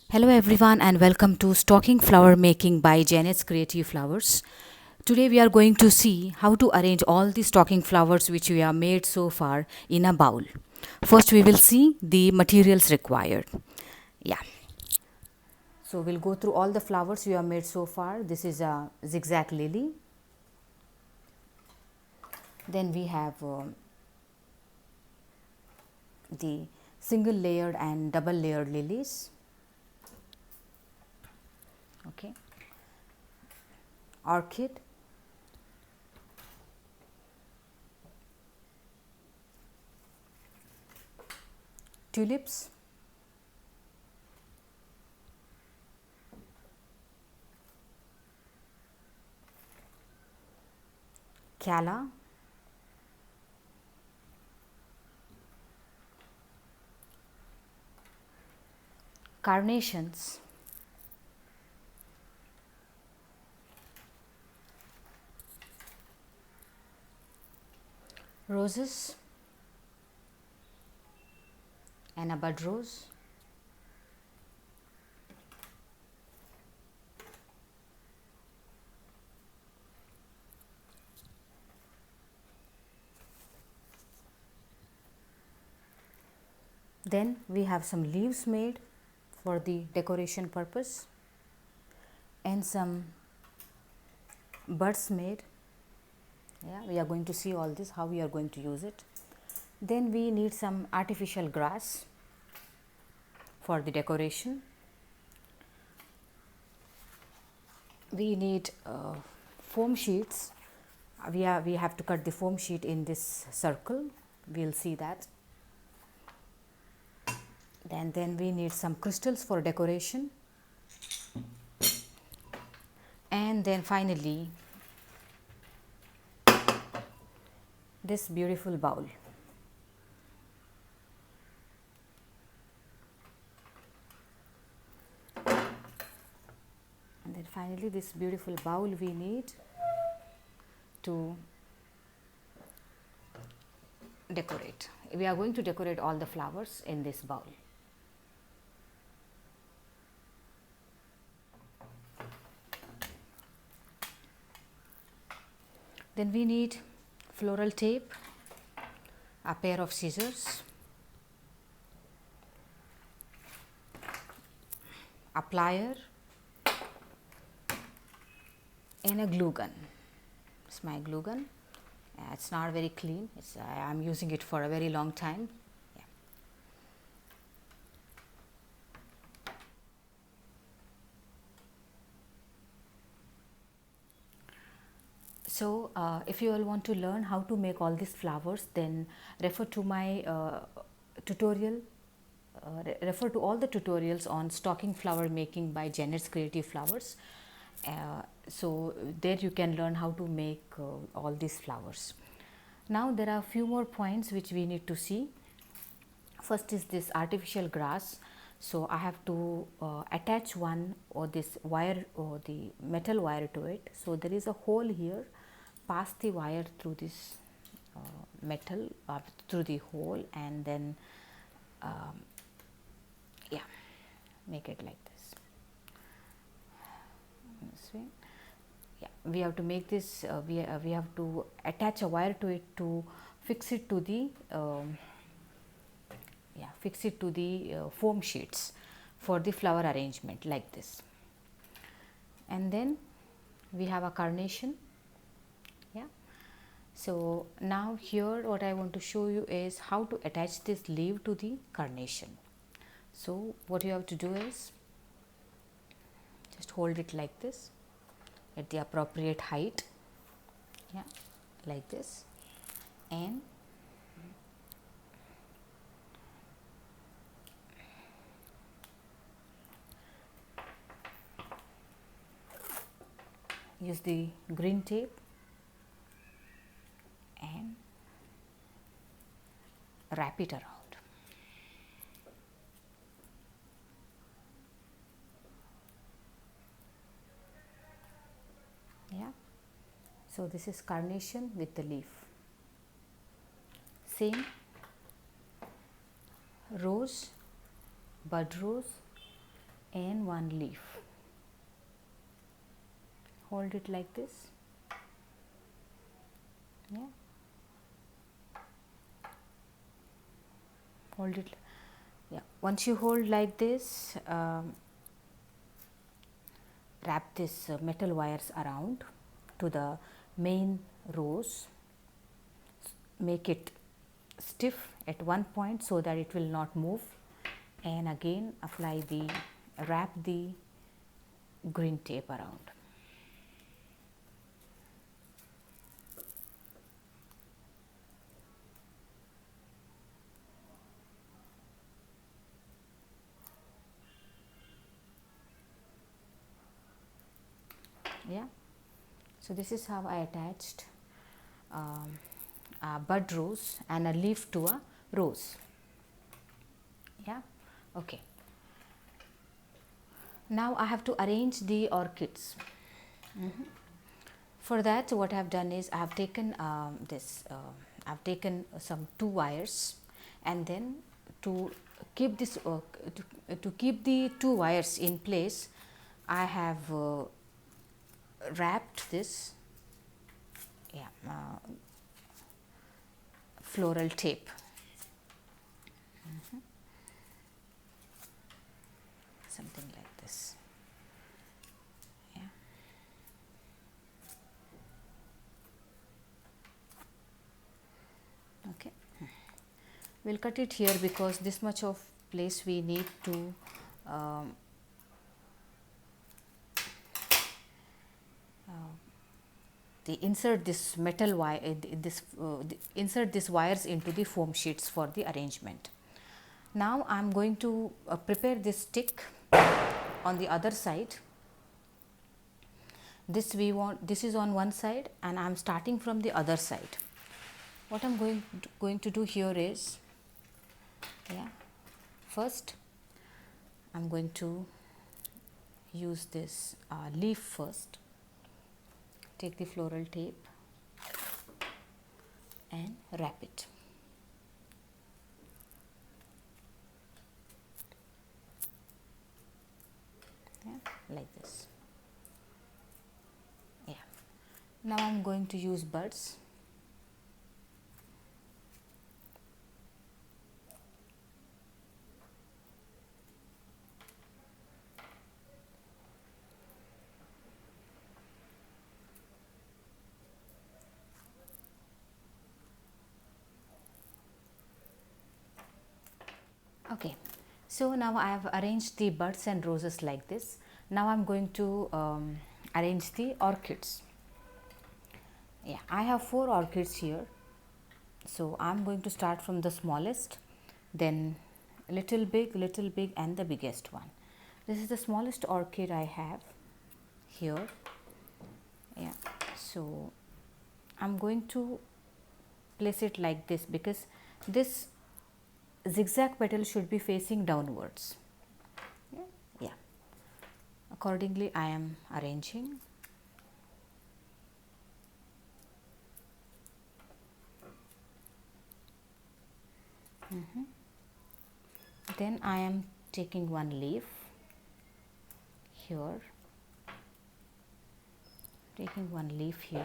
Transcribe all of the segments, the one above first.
Hello everyone and welcome to Stocking Flower Making by Janet's Creative Flowers. Today we are going to see how to arrange all the stocking flowers which we have made so far in a bowl. First we will see the materials required. Yeah. So we'll go through all the flowers we have made so far. This is a zigzag lily. Then we have the single layered and double layered lilies. Okay. Orchid, tulips, calla, carnations, roses, and a bud rose, then we have some leaves made for the decoration purpose and some buds made. Yeah, we are going to see all this, how we are going to use it. Then we need some artificial grass for the decoration. We need foam sheets. We have to cut the foam sheet in this circle. We'll see that. Then we need some crystals for decoration, and then finally this beautiful bowl. And then finally this beautiful bowl we need to decorate. We are going to decorate all the flowers in this bowl. Then we need floral tape, a pair of scissors, a plier, and a glue gun. It's my glue gun. It's not very clean. I'm using it for a very long time. Yeah. So if you all want to learn how to make all these flowers, then refer to my tutorial. Refer to all the tutorials on stocking flower making by Janet's Creative Flowers. So there you can learn how to make all these flowers. Now there are a few more points which we need to see. First is this artificial grass. So I have to attach one or this wire or the metal wire to it. So there is a hole here. Pass the wire through this metal through the hole, and then yeah, make it like this way. Yeah, we have to make this. We have to attach a wire to it to fix it to the foam sheets for the flower arrangement like this. And then we have a carnation. Yeah. So now here what I want to show you is how to attach this leaf to the carnation. So what you have to do is just hold it like this at the appropriate height. Yeah, like this, and use the green tape and wrap it around. Yeah, so this is carnation with the leaf. Same rose, bud rose, and one leaf. Hold it like this. Yeah, hold it. Yeah, once you hold like this, wrap this metal wires around to the main rows. Make it stiff at one point so that it will not move, and again apply the wrap the green tape around. Yeah, so this is how I attached a bud rose and a leaf to a rose. Yeah, okay. Now I have to arrange the orchids. For that, what I have done is I have taken I have taken some 2 wires, and then to keep this to keep the 2 wires in place, I have wrapped this floral tape. Something like this. Yeah. Okay. We'll cut it here because this much of place we need to insert this metal wire, insert these wires into the foam sheets for the arrangement. Now I am going to prepare this stick on the other side. This is on one side, and I am starting from the other side. What I am going to do here is, first I am going to use this leaf first. Take the floral tape and wrap it. Like this. Yeah. Now I am going to use buds. Okay, so now I have arranged the buds and roses like this. Now I am going to arrange the orchids. Yeah, I have 4 orchids here. So I am going to start from the smallest, then little big, and the biggest one. This is the smallest orchid I have here. Yeah, so I am going to place it like this because this zigzag petal should be facing downwards. Yeah. Accordingly I am arranging. Then I am taking one leaf here, taking one leaf here.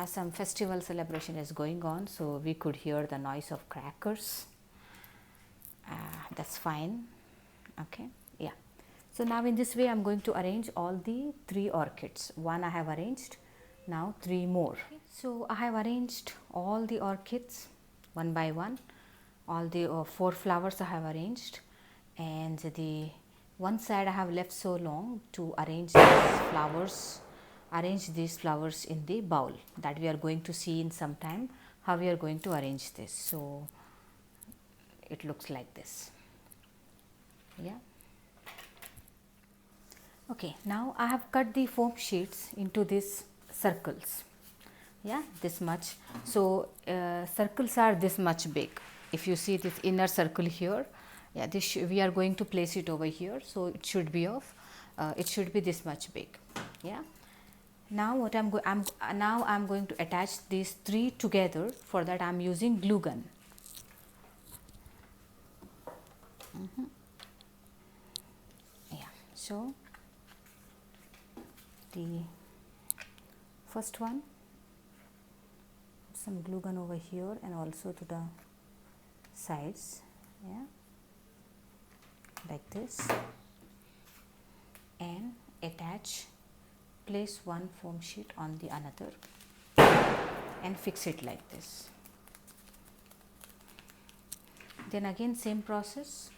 Some festival celebration is going on, so we could hear the noise of crackers. That's fine. Okay, yeah. So now in this way I am going to arrange all the 3 orchids. One I have arranged, now 3 more. So I have arranged all the orchids one by one. All the 4 flowers I have arranged, and the one side I have left so long to arrange these flowers in the bowl, that we are going to see in some time how we are going to arrange this. So it looks like this. Yeah. Okay, now I have cut the foam sheets into these circles. Yeah, this much. So circles are this much big. If you see this inner circle here, yeah, this we are going to place it over here, so it should be this much big. Yeah. Now what I'm going to attach these 3 together. For that I'm using glue gun. Yeah, so the first one, some glue gun over here and also to the sides, yeah, like this, and attach, place one foam sheet on the another and fix it like this. Then again same process,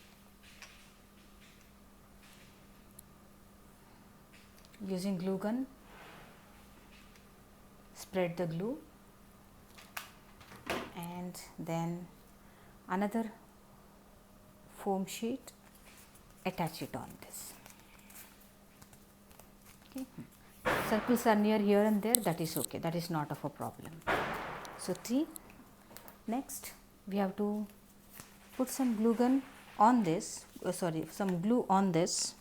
using glue gun, spread the glue and then another foam sheet, attach it on this. Okay. Circles are near here and there, that is okay, that is not of a problem. So, next we have to put some glue gun on this, some glue on this,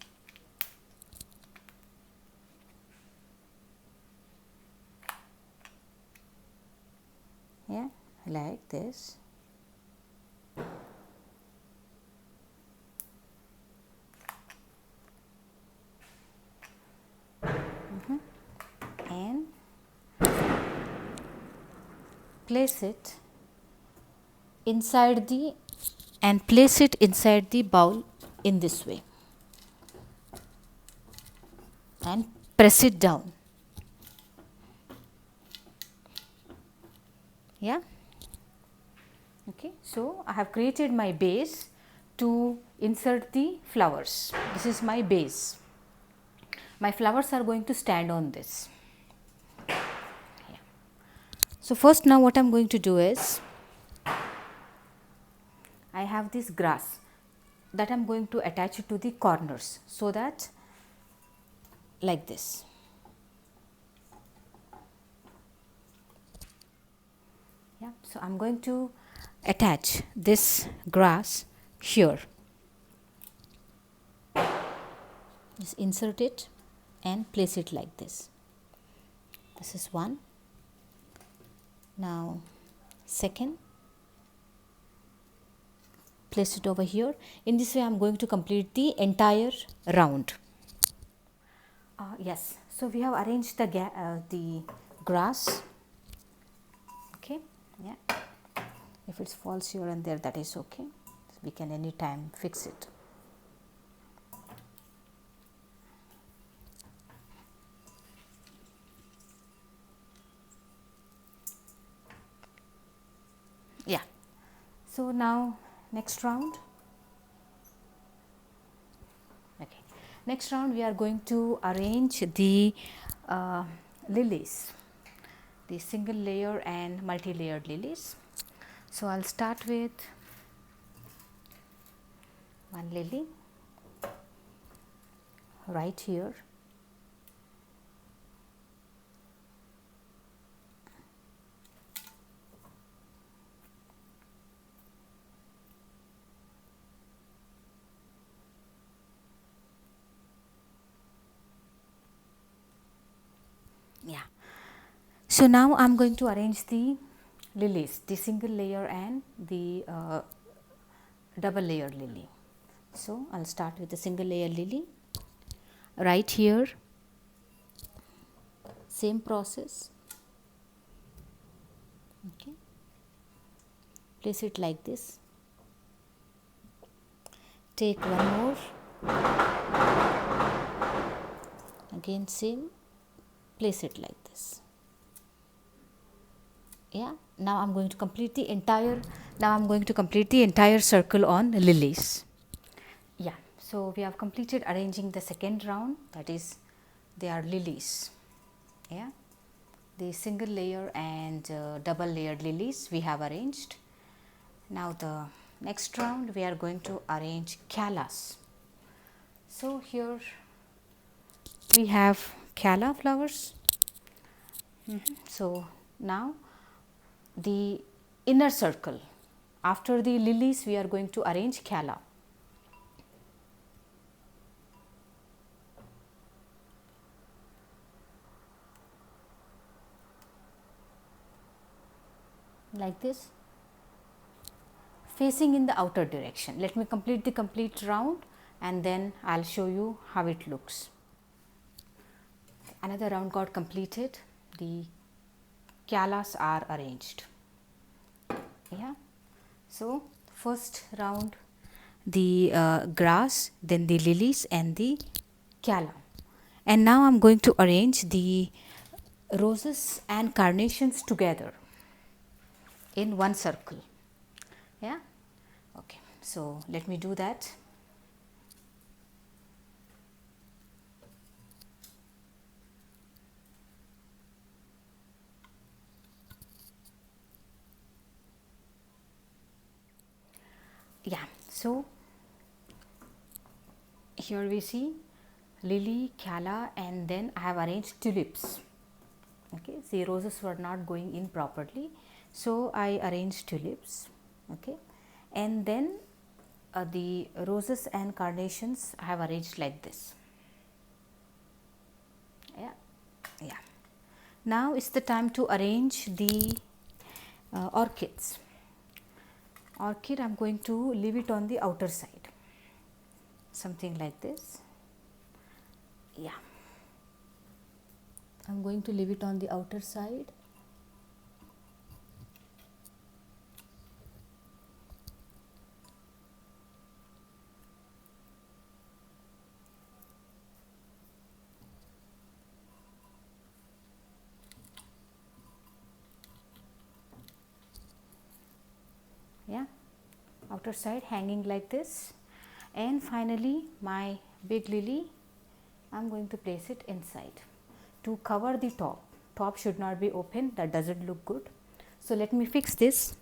yeah, like this. And place it inside the bowl in this way and press it down. Yeah. Okay, so I have created my base to insert the flowers. This is my base. My flowers are going to stand on this. Yeah. So first, now what I am going to do is, I have this grass that I am going to attach it to the corners, so that like this. Yeah, so I am going to attach this grass here. Just insert it and place it like this. This is one. Now second, place it over here. In this way I am going to complete the entire round. Yes, so we have arranged the grass. Okay, yeah, if it falls here and there, that is okay, we can anytime fix it. Yeah, so now next round. Okay, next round we are going to arrange the lilies, the single layer and multi-layered lilies. So I'll start with one lily right here. Yeah. So now I am going to arrange the lilies, the single layer and the double layer lily. So I'll start with the single layer lily right here. Same process. Okay. Place it like this. Take one more. Again same. Place it like this. Yeah, now I'm going to complete the entire circle on lilies. Yeah, so we have completed arranging the second round, that is, they are lilies. Yeah, the single layer and double layered lilies we have arranged. Now the next round we are going to arrange callas. So here we have calla flowers. So now the inner circle, after the lilies we are going to arrange calla. Like this. facing in the outer direction. Let me complete the complete round and then I will show you how it looks. Another round got completed. The kyalas are arranged. Yeah. So, first round the grass, then the lilies and the kyala. And now I am going to arrange the roses and carnations together in one circle. Yeah. Okay. So, let me do that. Yeah. So, here we see lily, kyala, and then I have arranged tulips. Okay, see, roses were not going in properly, so I arranged tulips. Okay, and then the roses and carnations I have arranged like this. Yeah, yeah. Now it's the time to arrange the orchids. Orchid, I am going to leave it on the outer side, something like this. Yeah, I am going to leave it on the outer side. Yeah, outer side hanging like this. And finally, my big lily, I am going to place it inside to cover the top. Top should not be open, that doesn't look good. So, let me fix this.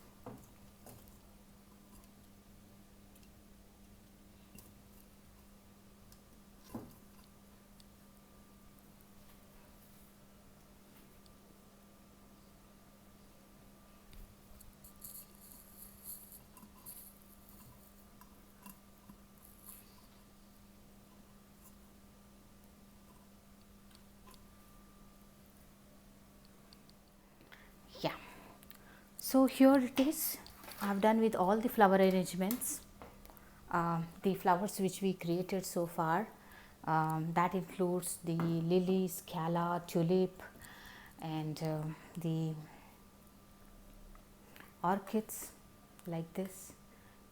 Yeah. So, here it is. I have done with all the flower arrangements, the flowers which we created so far. That includes the lilies, kyala, tulip, and the orchids like this,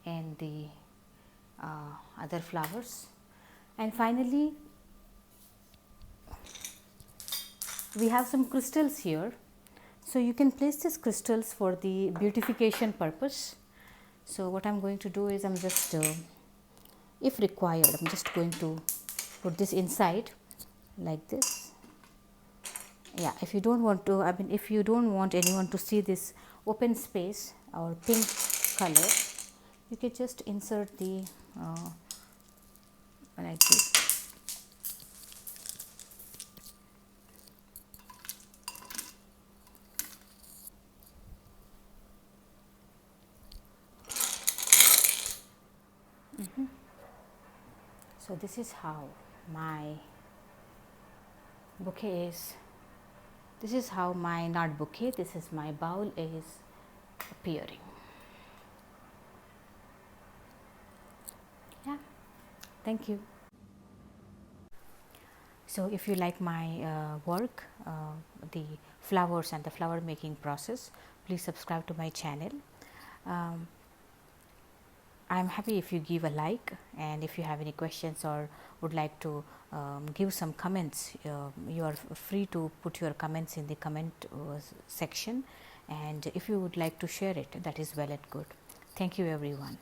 and the other flowers. And finally, we have some crystals here. So, you can place these crystals for the beautification purpose. So, what I am going to do is I am just if required, I am just going to put this inside like this. Yeah, if you don't want to, I mean, if you don't want anyone to see this open space or pink color, you can just insert the like this. So, this is how my bouquet is. This is how my not bouquet, this is my bowl is appearing. Yeah, thank you. So, if you like my work, the flowers and the flower making process, please subscribe to my channel. I am happy if you give a like, and if you have any questions or would like to give some comments, you are free to put your comments in the comment section, and if you would like to share it, that is well and good. Thank you everyone.